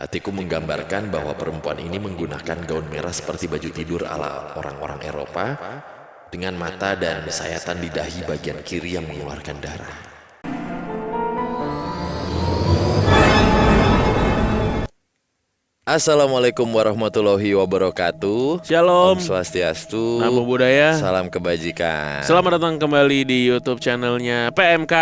Hatiku menggambarkan bahwa perempuan ini menggunakan gaun merah seperti baju tidur ala orang-orang Eropa, dengan mata dan sayatan di dahi bagian kiri yang mengeluarkan darah. Assalamualaikum warahmatullahi wabarakatuh. Shalom, Om Swastiastu. Namo Buddhaya. Salam kebajikan. Selamat datang kembali di YouTube channelnya PMK.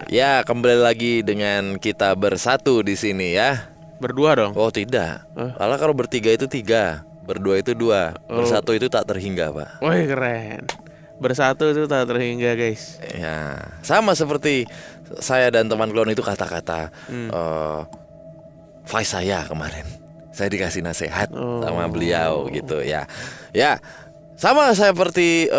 Ya, kembali lagi dengan kita bersatu di sini ya. Berdua dong. Oh tidak. Malah kalau bertiga itu tiga, berdua itu dua, bersatu itu tak terhingga, Pak. Wih, keren. Bersatu itu tak terhingga, guys. Ya, sama seperti saya dan teman klon itu kata-kata Faiz saya kemarin. Saya dikasih nasihat sama beliau gitu ya. Ya, sama seperti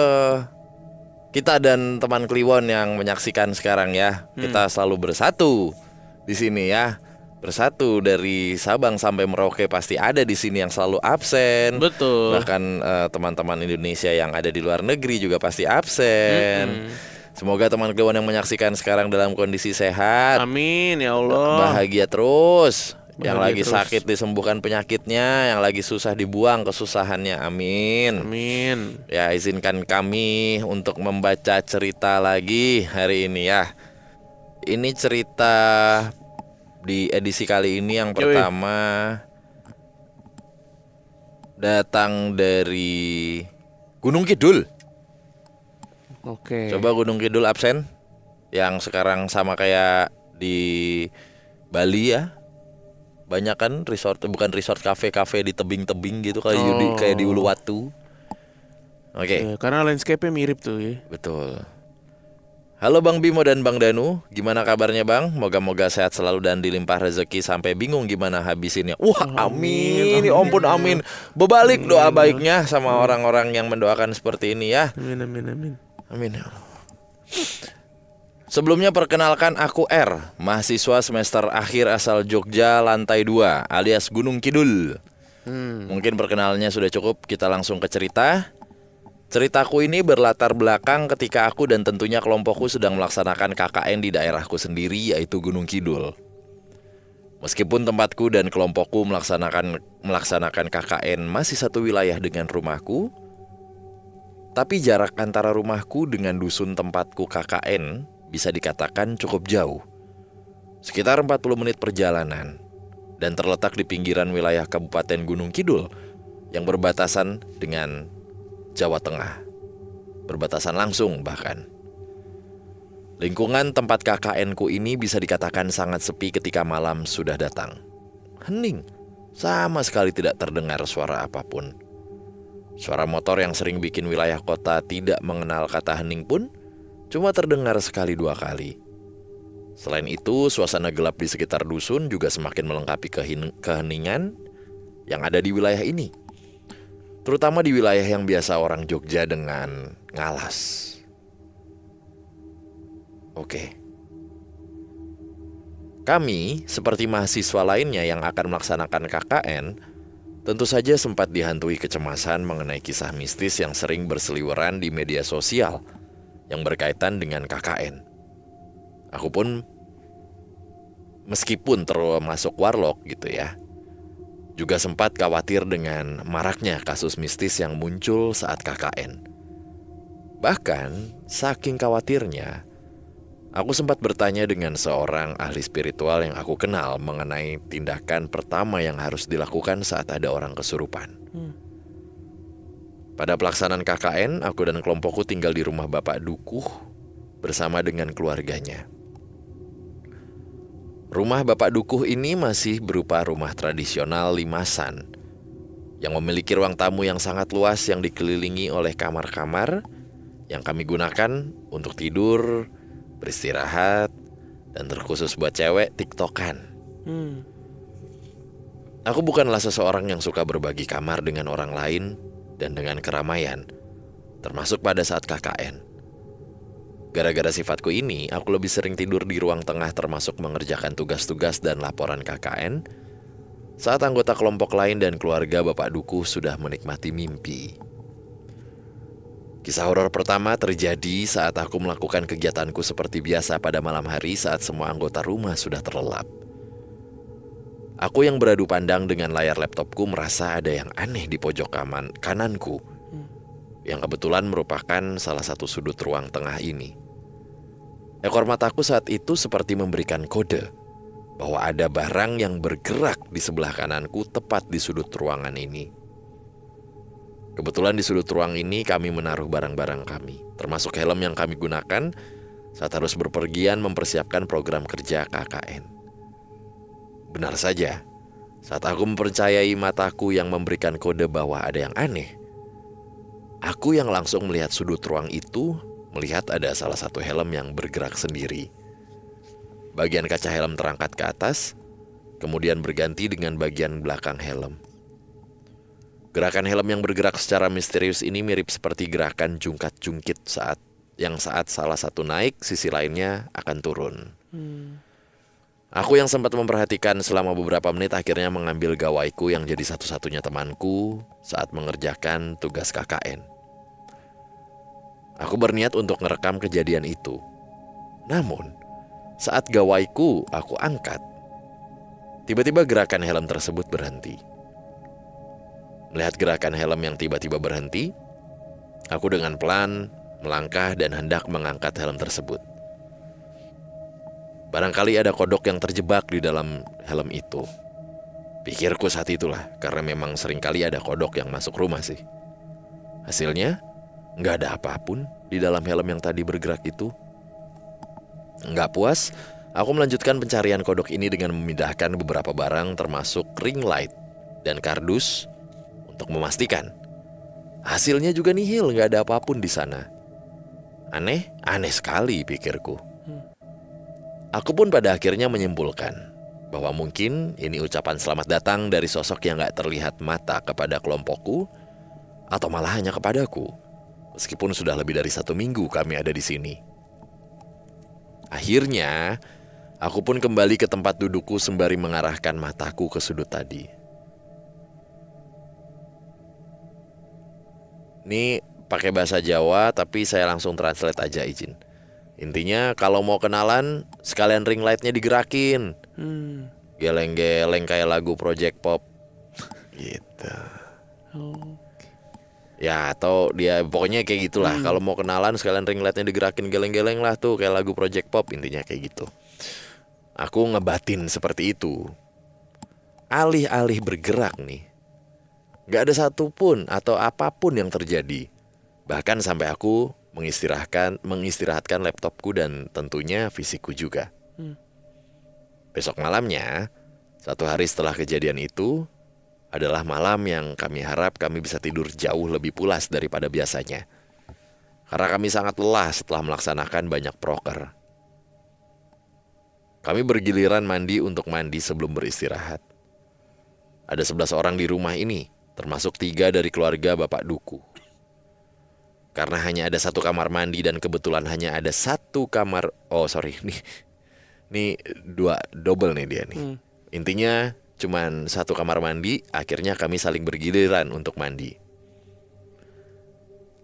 kita dan teman Kliwon yang menyaksikan sekarang ya. Kita selalu bersatu di sini ya. Bersatu dari Sabang sampai Merauke pasti ada di sini yang selalu absen. Betul. Bahkan teman-teman Indonesia yang ada di luar negeri juga pasti absen. Semoga teman Kliwon yang menyaksikan sekarang dalam kondisi sehat. Amin ya Allah. Bahagia terus. Yang Bahagia lagi terus. sakit disembuhkan penyakitnya, yang lagi susah dibuang kesusahannya. Amin. Amin. Ya, izinkan kami untuk membaca cerita lagi hari ini ya. Ini cerita di edisi kali ini yang pertama datang dari Gunung Kidul. Oke. Coba Gunung Kidul absen. Yang sekarang sama kayak di Bali ya. Banyak kan resort, bukan resort, kafe-kafe di tebing-tebing gitu kayak di Uluwatu. Oke. Karena landscape-nya mirip tuh ya. Betul. Halo Bang Bimo dan Bang Danu, gimana kabarnya Bang? Moga-moga sehat selalu dan dilimpah rezeki sampai bingung gimana habisinnya. Wah, amin. Ya ampun, amin. Berbalik doa baiknya sama orang-orang yang mendoakan seperti ini ya. Amin, amin, amin. Amin ya Allah. Sebelumnya perkenalkan aku R, mahasiswa semester akhir asal Jogja lantai 2 alias Gunung Kidul. Mungkin perkenalannya sudah cukup, kita langsung ke cerita. Ceritaku ini berlatar belakang ketika aku dan tentunya kelompokku sedang melaksanakan KKN di daerahku sendiri yaitu Gunung Kidul. Meskipun tempatku dan kelompokku melaksanakan KKN masih satu wilayah dengan rumahku, tapi jarak antara rumahku dengan dusun tempatku KKN bisa dikatakan cukup jauh. Sekitar 40 menit perjalanan dan terletak di pinggiran wilayah Kabupaten Gunung Kidul yang berbatasan dengan Jawa Tengah. Berbatasan langsung bahkan. Lingkungan tempat KKN-ku ini bisa dikatakan sangat sepi ketika malam sudah datang. Hening, sama sekali tidak terdengar suara apapun. Suara motor yang sering bikin wilayah kota tidak mengenal kata hening pun cuma terdengar sekali dua kali. Selain itu, suasana gelap di sekitar dusun juga semakin melengkapi keheningan yang ada di wilayah ini. Terutama di wilayah yang biasa orang Jogja dengan ngalas. Oke. Kami, seperti mahasiswa lainnya yang akan melaksanakan KKN, tentu saja sempat dihantui kecemasan mengenai kisah mistis yang sering berseliweran di media sosial yang berkaitan dengan KKN. Aku pun meskipun termasuk warlock gitu ya, juga sempat khawatir dengan maraknya kasus mistis yang muncul saat KKN. Bahkan saking khawatirnya, aku sempat bertanya dengan seorang ahli spiritual yang aku kenal mengenai tindakan pertama yang harus dilakukan saat ada orang kesurupan. Pada pelaksanaan KKN, aku dan kelompokku tinggal di rumah Bapak Dukuh bersama dengan keluarganya. Rumah Bapak Dukuh ini masih berupa rumah tradisional limasan yang memiliki ruang tamu yang sangat luas yang dikelilingi oleh kamar-kamar yang kami gunakan untuk tidur, beristirahat, dan terkhusus buat cewek tiktokan. Aku bukanlah seseorang yang suka berbagi kamar dengan orang lain dan dengan keramaian, termasuk pada saat KKN. Gara-gara sifatku ini, aku lebih sering tidur di ruang tengah termasuk mengerjakan tugas-tugas dan laporan KKN saat anggota kelompok lain dan keluarga Bapak Dukuh sudah menikmati mimpi. Kisah horor pertama terjadi saat aku melakukan kegiatanku seperti biasa pada malam hari saat semua anggota rumah sudah terlelap. Aku yang beradu pandang dengan layar laptopku merasa ada yang aneh di pojok kananku, yang kebetulan merupakan salah satu sudut ruang tengah ini. Ekor mataku saat itu seperti memberikan kode bahwa ada barang yang bergerak di sebelah kananku tepat di sudut ruangan ini. Kebetulan di sudut ruang ini kami menaruh barang-barang kami, termasuk helm yang kami gunakan saat harus berpergian mempersiapkan program kerja KKN. Benar saja, saat aku mempercayai mataku yang memberikan kode bahwa ada yang aneh, aku yang langsung melihat sudut ruang itu melihat ada salah satu helm yang bergerak sendiri. Bagian kaca helm terangkat ke atas, kemudian berganti dengan bagian belakang helm. Gerakan helm yang bergerak secara misterius ini mirip seperti gerakan jungkat-jungkit saat salah satu naik, sisi lainnya akan turun. Aku yang sempat memperhatikan selama beberapa menit akhirnya mengambil gawaiku yang jadi satu-satunya temanku saat mengerjakan tugas KKN. Aku berniat untuk merekam kejadian itu. Namun, saat gawaiku aku angkat, tiba-tiba gerakan helm tersebut berhenti. Melihat gerakan helm yang tiba-tiba berhenti, aku dengan pelan melangkah dan hendak mengangkat helm tersebut. Barangkali ada kodok yang terjebak di dalam helm itu. Pikirku saat itulah, karena memang seringkali ada kodok yang masuk rumah sih. Hasilnya, nggak ada apapun di dalam helm yang tadi bergerak itu. Nggak puas, aku melanjutkan pencarian kodok ini dengan memindahkan beberapa barang termasuk ring light dan kardus untuk memastikan. Hasilnya juga nihil, nggak ada apapun di sana. Aneh sekali pikirku. Aku pun pada akhirnya menyimpulkan bahwa mungkin ini ucapan selamat datang dari sosok yang gak terlihat mata kepada kelompokku, atau malah hanya kepadaku, meskipun sudah lebih dari 1 minggu kami ada di sini. Akhirnya, aku pun kembali ke tempat dudukku sembari mengarahkan mataku ke sudut tadi. Ini pakai bahasa Jawa, tapi saya langsung translate aja, izin. Intinya kalau mau kenalan, sekalian ring lightnya digerakin. Geleng-geleng kayak lagu Project Pop gitu. Ya, atau dia pokoknya kayak gitulah. Kalau mau kenalan, sekalian ring lightnya digerakin, geleng-geleng lah tuh kayak lagu Project Pop, intinya kayak gitu. Aku ngebatin seperti itu. Alih-alih bergerak nih, gak ada satupun atau apapun yang terjadi. Bahkan sampai aku mengistirahatkan laptopku dan tentunya fisikku juga. Besok malamnya, 1 hari setelah kejadian itu, adalah malam yang kami harap kami bisa tidur jauh lebih pulas daripada biasanya. Karena kami sangat lelah setelah melaksanakan banyak proker. Kami bergiliran mandi untuk mandi sebelum beristirahat. Ada 11 orang di rumah ini, termasuk 3 dari keluarga Bapak Duku. Karena hanya ada 1 kamar mandi dan kebetulan hanya ada 1 kamar. Oh sorry, nih 2 double nih dia nih. Intinya cuman 1 kamar mandi. Akhirnya kami saling bergiliran untuk mandi.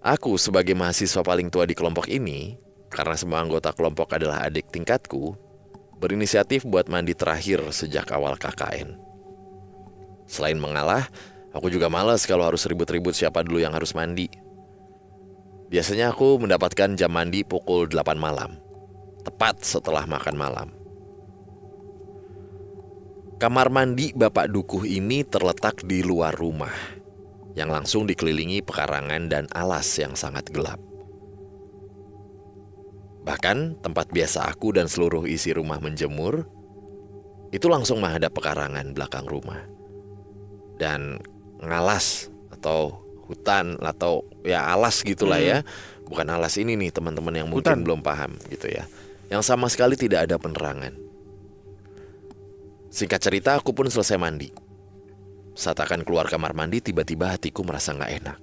Aku sebagai mahasiswa paling tua di kelompok ini, karena semua anggota kelompok adalah adik tingkatku, berinisiatif buat mandi terakhir sejak awal KKN. Selain mengalah, aku juga malas kalau harus ribut-ribut siapa dulu yang harus mandi. Biasanya aku mendapatkan jam mandi pukul 8 malam, tepat setelah makan malam. Kamar mandi Bapak Dukuh ini terletak di luar rumah, yang langsung dikelilingi pekarangan dan alas yang sangat gelap. Bahkan tempat biasa aku dan seluruh isi rumah menjemur, itu langsung menghadap pekarangan belakang rumah. Dan ngalas atau hutan atau ya alas gitulah ya. Bukan alas ini nih teman-teman yang mungkin belum paham gitu ya. Yang sama sekali tidak ada penerangan. Singkat cerita, aku pun selesai mandi. Saat akan keluar kamar mandi, tiba-tiba hatiku merasa gak enak.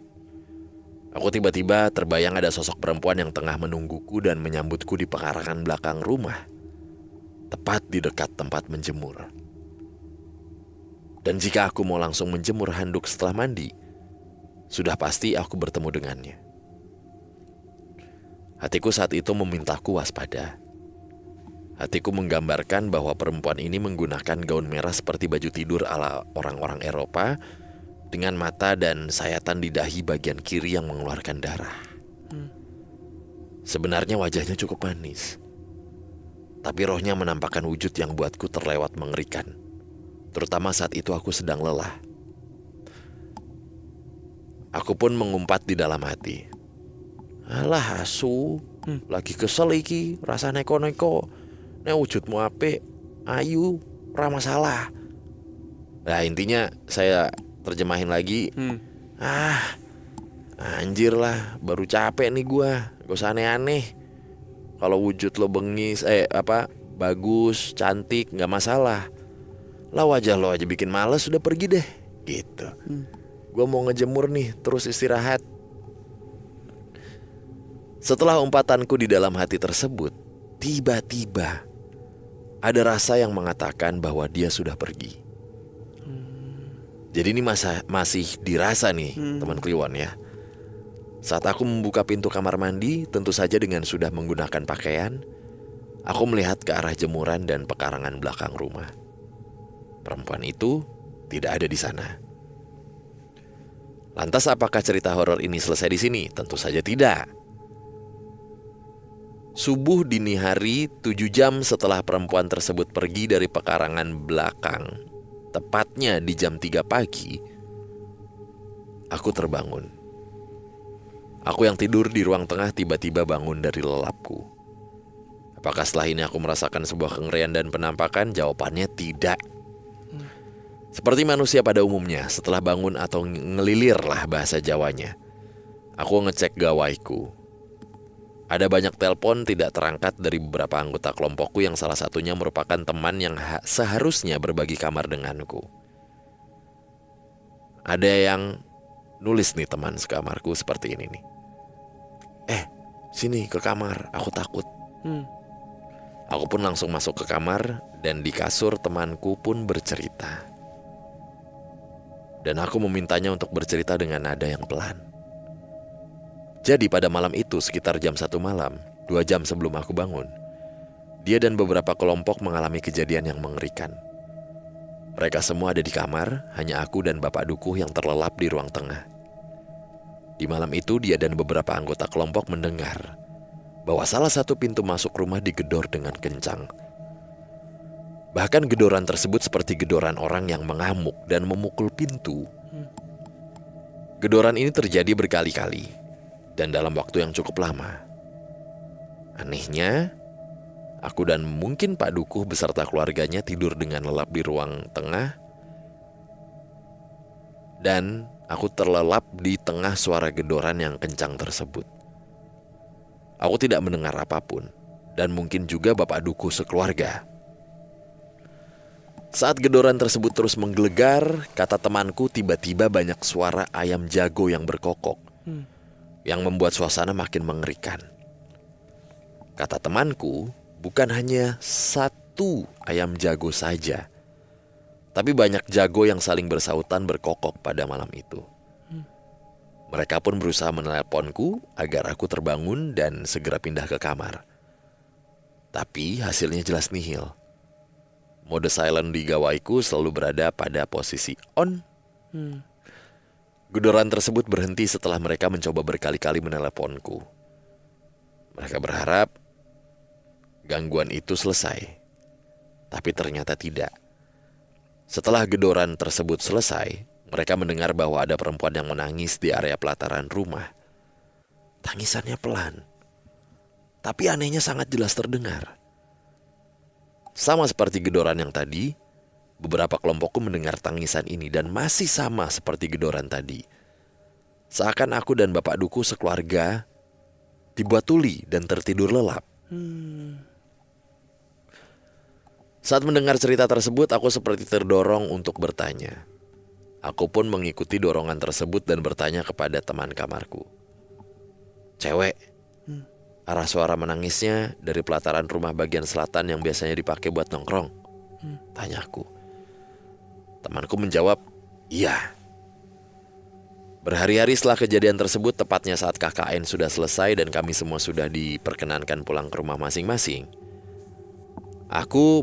Aku tiba-tiba terbayang ada sosok perempuan yang tengah menungguku dan menyambutku di pekarangan belakang rumah, tepat di dekat tempat menjemur. Dan jika aku mau langsung menjemur handuk setelah mandi, sudah pasti aku bertemu dengannya. Hatiku saat itu memintaku waspada. Hatiku menggambarkan bahwa perempuan ini menggunakan gaun merah seperti baju tidur ala orang-orang Eropa, dengan mata dan sayatan di dahi bagian kiri yang mengeluarkan darah. Sebenarnya wajahnya cukup manis, tapi rohnya menampakkan wujud yang buatku terlewat mengerikan. Terutama saat itu aku sedang lelah. Aku pun mengumpat di dalam hati. Alah asu, lagi kesel iki, rasa neko-neko. Nek wujudmu apik, ayu, ora masalah. Nah intinya saya terjemahin lagi. Anjir lah, baru capek nih gua. Gak usah aneh-aneh. Kalau wujud lo bengis, bagus, cantik, gak masalah. Lah wajah lo aja bikin males, udah pergi deh. Gitu. Gua mau ngejemur nih, terus istirahat. Setelah umpatanku di dalam hati tersebut, tiba-tiba ada rasa yang mengatakan bahwa dia sudah pergi. Jadi ini masih dirasa nih teman Kliwon ya. Saat aku membuka pintu kamar mandi, tentu saja dengan sudah menggunakan pakaian, aku melihat ke arah jemuran dan pekarangan belakang rumah. Perempuan itu tidak ada di sana. Lantas apakah cerita horor ini selesai di sini? Tentu saja tidak. Subuh dini hari 7 jam setelah perempuan tersebut pergi dari pekarangan belakang, tepatnya di jam 3 pagi, aku terbangun. Aku yang tidur di ruang tengah tiba-tiba bangun dari lelapku. Apakah setelah ini aku merasakan sebuah kengerian dan penampakan? Jawabannya tidak. Seperti manusia pada umumnya, setelah bangun atau ngelilir lah bahasa Jawanya, aku ngecek gawaiku. Ada banyak telepon tidak terangkat dari beberapa anggota kelompokku yang salah satunya merupakan teman yang seharusnya berbagi kamar denganku. Ada yang nulis nih teman sekamarku seperti ini nih. Sini ke kamar, aku takut. Aku pun langsung masuk ke kamar dan di kasur temanku pun bercerita. Dan aku memintanya untuk bercerita dengan nada yang pelan. Jadi pada malam itu sekitar jam 1 malam, 2 jam sebelum aku bangun, dia dan beberapa kelompok mengalami kejadian yang mengerikan. Mereka semua ada di kamar, hanya aku dan Bapak Dukuh yang terlelap di ruang tengah. Di malam itu dia dan beberapa anggota kelompok mendengar bahwa salah satu pintu masuk rumah digedor dengan kencang. Bahkan gedoran tersebut seperti gedoran orang yang mengamuk dan memukul pintu. Gedoran ini terjadi berkali-kali dan dalam waktu yang cukup lama. Anehnya, aku dan mungkin Pak Dukuh beserta keluarganya tidur dengan lelap di ruang tengah. Dan aku terlelap di tengah suara gedoran yang kencang tersebut. Aku tidak mendengar apapun, dan mungkin juga Bapak Dukuh sekeluarga. Saat gedoran tersebut terus menggelegar, kata temanku tiba-tiba banyak suara ayam jago yang berkokok. Yang membuat suasana makin mengerikan. Kata temanku, bukan hanya satu ayam jago saja, tapi banyak jago yang saling bersautan berkokok pada malam itu. Mereka pun berusaha menelponku agar aku terbangun dan segera pindah ke kamar. Tapi hasilnya jelas nihil. Mode silent di gawaiku selalu berada pada posisi on. Gedoran tersebut berhenti setelah mereka mencoba berkali-kali meneleponku. Mereka berharap gangguan itu selesai, tapi ternyata tidak. Setelah gedoran tersebut selesai, mereka mendengar bahwa ada perempuan yang menangis di area pelataran rumah. Tangisannya pelan, tapi anehnya sangat jelas terdengar. Sama seperti gedoran yang tadi, beberapa kelompokku mendengar tangisan ini dan masih sama seperti gedoran tadi. Seakan aku dan Bapak Dukuh sekeluarga dibuat tuli dan tertidur lelap. Saat mendengar cerita tersebut, aku seperti terdorong untuk bertanya. Aku pun mengikuti dorongan tersebut dan bertanya kepada teman kamarku. Cewek, arah suara menangisnya dari pelataran rumah bagian selatan yang biasanya dipakai buat nongkrong, tanyaku. Temanku menjawab, iya. Berhari-hari setelah kejadian tersebut, tepatnya saat KKN sudah selesai dan kami semua sudah diperkenankan pulang ke rumah masing-masing, Aku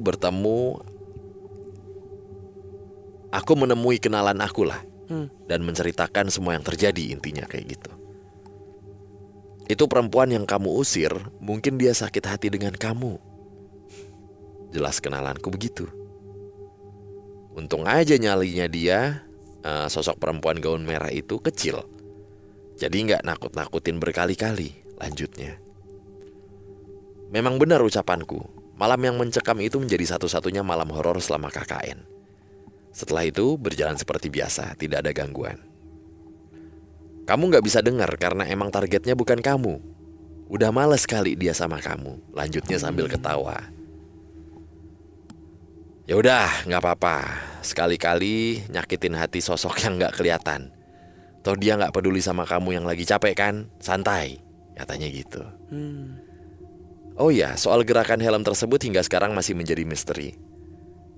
menemui kenalan aku lah. Dan menceritakan semua yang terjadi, intinya kayak gitu. Itu perempuan yang kamu usir, mungkin dia sakit hati dengan kamu. Jelas kenalanku begitu. Untung aja nyalinya dia, sosok perempuan gaun merah itu kecil. Jadi gak nakut-nakutin berkali-kali. Lanjutnya, memang benar ucapanku. Malam yang mencekam itu menjadi satu-satunya malam horor selama KKN. Setelah itu berjalan seperti biasa, tidak ada gangguan. Kamu gak bisa dengar karena emang targetnya bukan kamu. Udah males kali dia sama kamu. Lanjutnya sambil ketawa. Ya udah, gak apa-apa. Sekali-kali nyakitin hati sosok yang gak kelihatan. Toh dia gak peduli sama kamu yang lagi capek kan? Santai, katanya gitu. Oh ya, soal gerakan helm tersebut hingga sekarang masih menjadi misteri.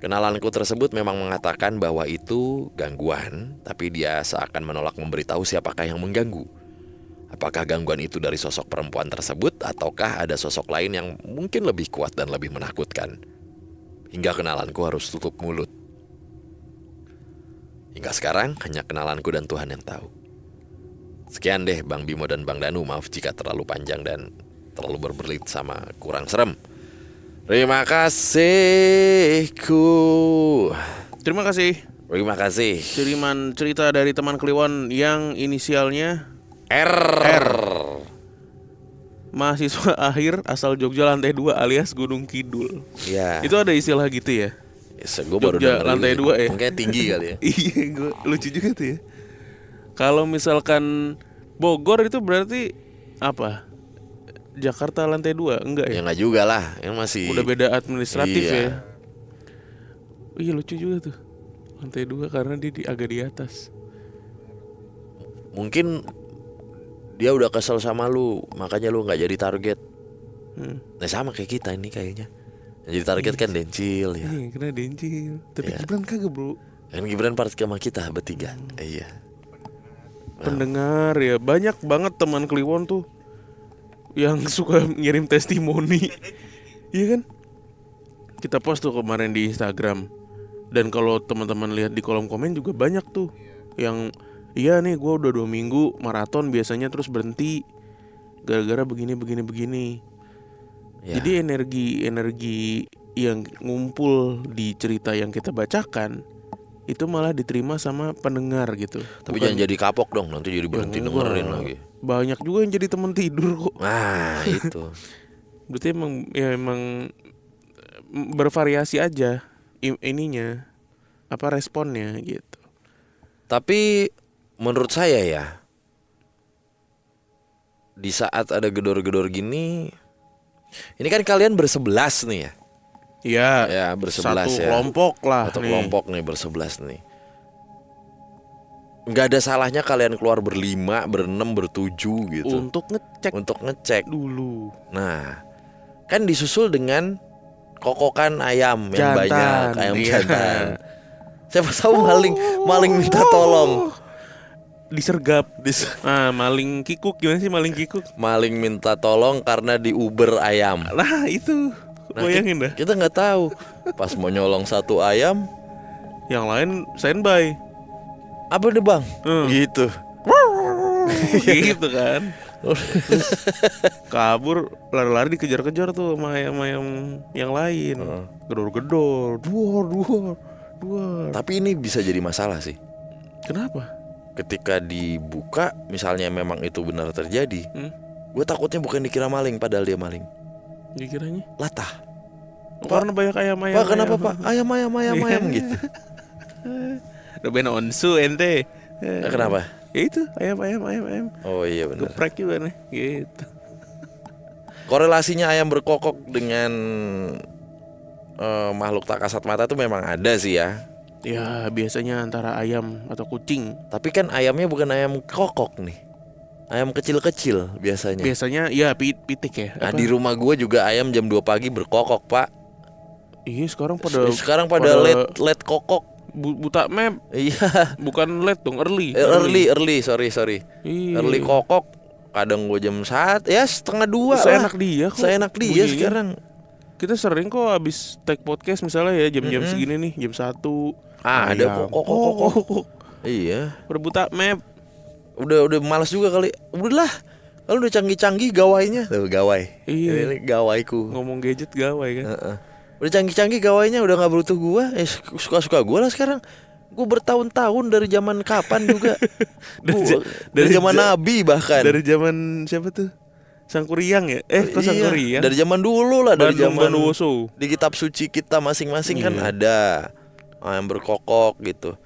Kenalanku tersebut memang mengatakan bahwa itu gangguan, tapi dia seakan menolak memberitahu siapakah yang mengganggu. Apakah gangguan itu dari sosok perempuan tersebut, ataukah ada sosok lain yang mungkin lebih kuat dan lebih menakutkan? Hingga kenalanku harus tutup mulut. Hingga sekarang hanya kenalanku dan Tuhan yang tahu. Sekian deh Bang Bimo dan Bang Danu, maaf jika terlalu panjang dan terlalu berbelit sama kurang serem. Terima kasihku. Terima kasih. Terima kasih. Kiriman cerita dari teman Kliwon yang inisialnya R. mahasiswa akhir asal Jogja lantai 2 alias Gunung Kidul. Ya. Itu ada istilah gitu ya? Gue baru Jogja denger lantai ini. 2 ya? Mungkin tinggi kali ya. Iya, lucu juga tuh ya. Kalau misalkan Bogor itu berarti apa? Jakarta lantai 2? Enggak ya? Ya nggak juga lah, yang masih Udah beda administratif Iya. ya. Iya lucu juga tuh. Lantai 2 karena dia agak di atas. mungkin dia udah kesel sama lu, makanya lu nggak jadi target. Nah sama kayak kita ini kayaknya. Yang jadi target kan Dencil ya. Iya, kena Dencil. Tapi Iya. Gibran kagak, Bro. Kan Gibran part sama kita bertiga. Iya. Pendengar ya, banyak banget teman Kliwon tuh yang suka ngirim testimoni. Iya kan? Kita post tuh kemarin di Instagram. Dan kalau teman-teman lihat di kolom komen juga banyak tuh yang iya nih gue udah 2 minggu maraton biasanya terus berhenti gara-gara begini. Ya. Jadi energi yang ngumpul di cerita yang kita bacakan itu malah diterima sama pendengar gitu. Tapi jangan jadi kapok dong, nanti jadi berhenti dengerin lagi. Banyak juga yang jadi teman tidur kok. Nah itu. Berarti emang bervariasi aja ininya apa responnya gitu. Tapi menurut saya ya, di saat ada gedor-gedor gini, ini kan kalian bersebelas nih ya. Iya. Ya bersebelas Satu ya. kelompok lah. Satu nih. kelompok nih bersebelas nih. Nggak ada salahnya kalian keluar berlima, berenam, bertujuh gitu. Untuk ngecek ngecek dulu. Nah, kan disusul dengan kokokan ayam yang Jantan, banyak, ayam iya. jantan. Siapa tahu maling minta tolong. Disergap. Maling kikuk gimana sih maling kikuk? Maling minta tolong karena di Uber ayam. Nah itu Nah, bayangin dah. kita nggak tahu. Pas mau nyolong satu ayam, Yang lain standby. apa nih bang? Gitu. Gitu kan. Terus kabur lari-lari dikejar-kejar tuh sama ayam-ayam yang lain. Gedor-gedor, duar. Tapi ini bisa jadi masalah sih. Kenapa? Ketika dibuka, misalnya memang itu benar terjadi, gue takutnya bukan dikira maling, padahal dia maling. Dikiranya? Latah. Karena banyak ayam-ayam. Pak kenapa pak? Ayam gitu. Udah ben onsu ente. Kenapa? Ya itu ayam. Oh iya benar. Geprek juga nih gitu. Korelasinya ayam berkokok dengan makhluk tak kasat mata tuh memang ada sih ya. Ya biasanya antara ayam atau kucing. Tapi kan ayamnya bukan ayam kokok nih. Ayam kecil-kecil biasanya. Biasanya ya pitik ya. Nah Apa? di rumah gue juga ayam jam 2 pagi berkokok pak. Iya sekarang pada late kokok. Buta map. Iya. Bukan late dong, early. Early sorry. Iya. Early kokok. Kadang gue jam 1 ya setengah 2 Seenak dia kok. Seenak dia bunyinya. sekarang. Kita sering kok abis take podcast misalnya ya jam-jam segini nih, jam 1. Ada kok. Iya. Berbuta map. Udah malas juga kali. Udahlah. Kalau udah canggih-canggih gawainya. Tuh gawai. Iya. Ini gawaiku. Ngomong gadget gawai kan. Udah canggih-canggih gawainya udah nggak butuh gua. Suka-suka gua lah sekarang. Gua bertahun-tahun dari zaman kapan juga. Dari zaman Nabi bahkan. Dari zaman siapa tuh? Sangkuriang ya? Kok Sangkuriang? Dari zaman dulu lah, dari zaman Bondowoso. di kitab suci kita masing-masing kan ada ayam berkokok gitu.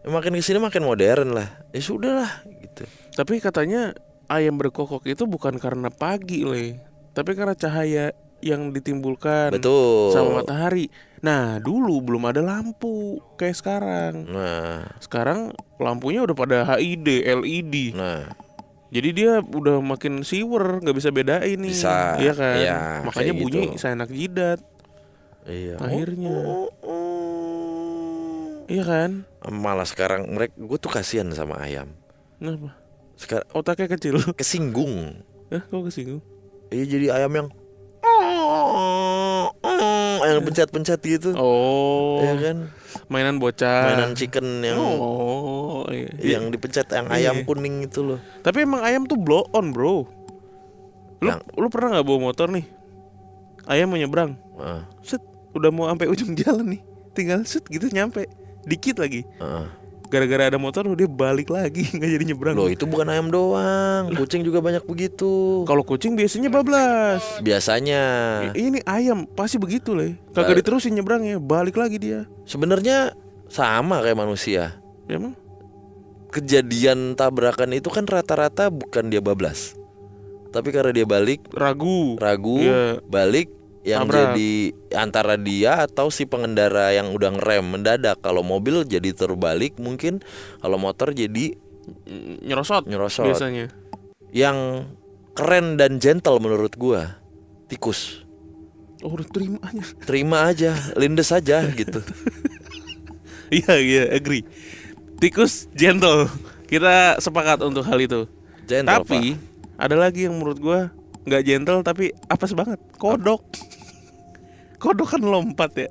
Makin kesini makin modern lah. Ya sudah lah gitu. Tapi katanya ayam berkokok itu bukan karena pagi tapi karena cahaya yang ditimbulkan Betul. sama matahari. Nah dulu belum ada lampu kayak sekarang. Nah, Sekarang lampunya udah pada HID, LED. nah. Jadi dia udah makin siwer, nggak bisa bedain nih. Bisa, Iya kan? iya, Makanya kayak bunyi gitu. seenak jidat. Iya. Akhirnya. Iya kan? Malah sekarang gue tuh kasihan sama ayam. Kenapa? Sekarang Otaknya kecil. kesinggung. Kok kesinggung? Iya jadi ayam yang pencet-pencet gitu. Oh. Ya kan? Mainan bocah. Mainan chicken yang Iya. yang dipencet yang ayam kuning itu loh. Tapi emang ayam tuh blow on, bro. Lu pernah nggak bawa motor nih? Ayam mau nyebrang. Set, udah mau sampai ujung jalan nih. Tinggal set gitu nyampe. Dikit lagi. Gara-gara ada motor dia balik lagi nggak jadi nyebrang. Loh itu bukan ayam doang, kucing juga banyak begitu. Kalau kucing biasanya bablas. Biasanya. Ini ayam pasti begitu kagak diterusin nyebrangnya, balik lagi dia. Sebenarnya sama kayak manusia. Ya emang? Kejadian tabrakan itu kan rata-rata bukan dia bablas, tapi karena dia ragu, Iya. balik yang Tabrak. jadi antara dia atau si pengendara yang udah ngerem mendadak. Kalau mobil jadi terbalik mungkin, kalau motor jadi Nyerosot biasanya. Yang keren dan gentle menurut gua tikus. Oh udah Terima aja, lindes aja gitu. Iya agree. Tikus gentle. Kita sepakat untuk hal itu. Gentle, Tapi ada lagi yang menurut gua nggak gentle tapi apes banget. Kodok. Kodok kan lompat ya.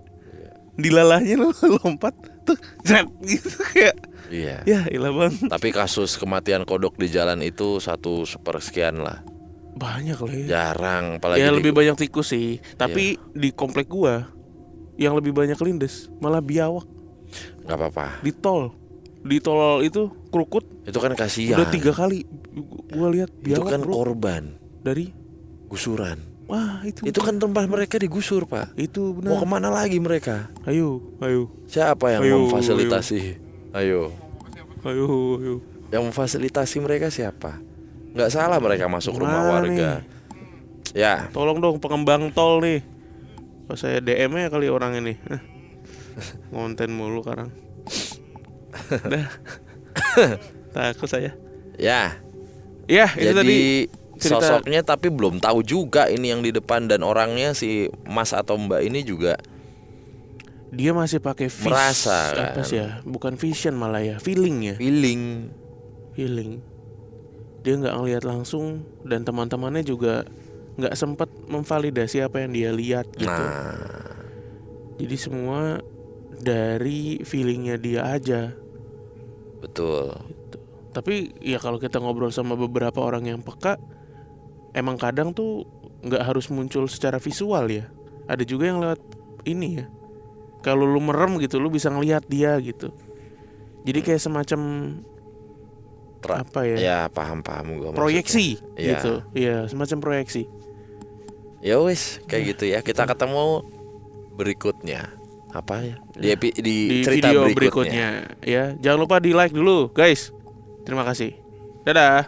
Dilalahnya lompat tuh zat gitu kayak. Iya. Ya ilah bang. Tapi kasus kematian kodok di jalan itu 1/sekian lah. Banyak Jarang, apalagi Ya lebih banyak tikus sih. Tapi di komplek gua yang lebih banyak lindes malah biawak. Nggak apa-apa. Di tol itu krukut. Itu kan kasihan. Udah 3 kali gua lihat Itu biawak kan bro. korban Dari gusuran. wah itu Kan tempat mereka digusur pak. itu Mau benar. kemana lagi mereka? Ayo. Siapa yang Ayo, memfasilitasi? Ayo. Ayo. Yang memfasilitasi mereka siapa? Nggak salah mereka masuk rumah Gimana warga. Ya. Tolong dong pengembang tol nih. Pas saya DM-nya kali orang ini. Ngonten mulu sekarang. Dah. Takut saya. Ya. Ya, itu Jadi tadi cerita. sosoknya tapi belum tahu juga ini yang di depan, dan orangnya si Mas atau Mbak ini juga Dia masih pakai merasa apa kan. sih ya? Bukan vision malah ya, feeling ya. Feeling. Dia nggak ngelihat langsung dan teman-temannya juga nggak sempat memvalidasi apa yang dia lihat gitu. Nah, Jadi semua dari feelingnya dia aja. betul. Tapi ya kalau kita ngobrol sama beberapa orang yang peka, emang kadang tuh nggak harus muncul secara visual ya. Ada juga yang lewat ini ya. Kalau lu merem gitu, lu bisa ngelihat dia gitu. Jadi kayak semacam apa ya? Ya paham gua Proyeksi maksudnya. Iya. gitu. Iya, semacam proyeksi. Ya wis kayak gitu ya. Kita ketemu berikutnya. Apa ya? Di cerita video berikutnya. berikutnya ya. Jangan lupa di like dulu, guys. Terima kasih. Dadah.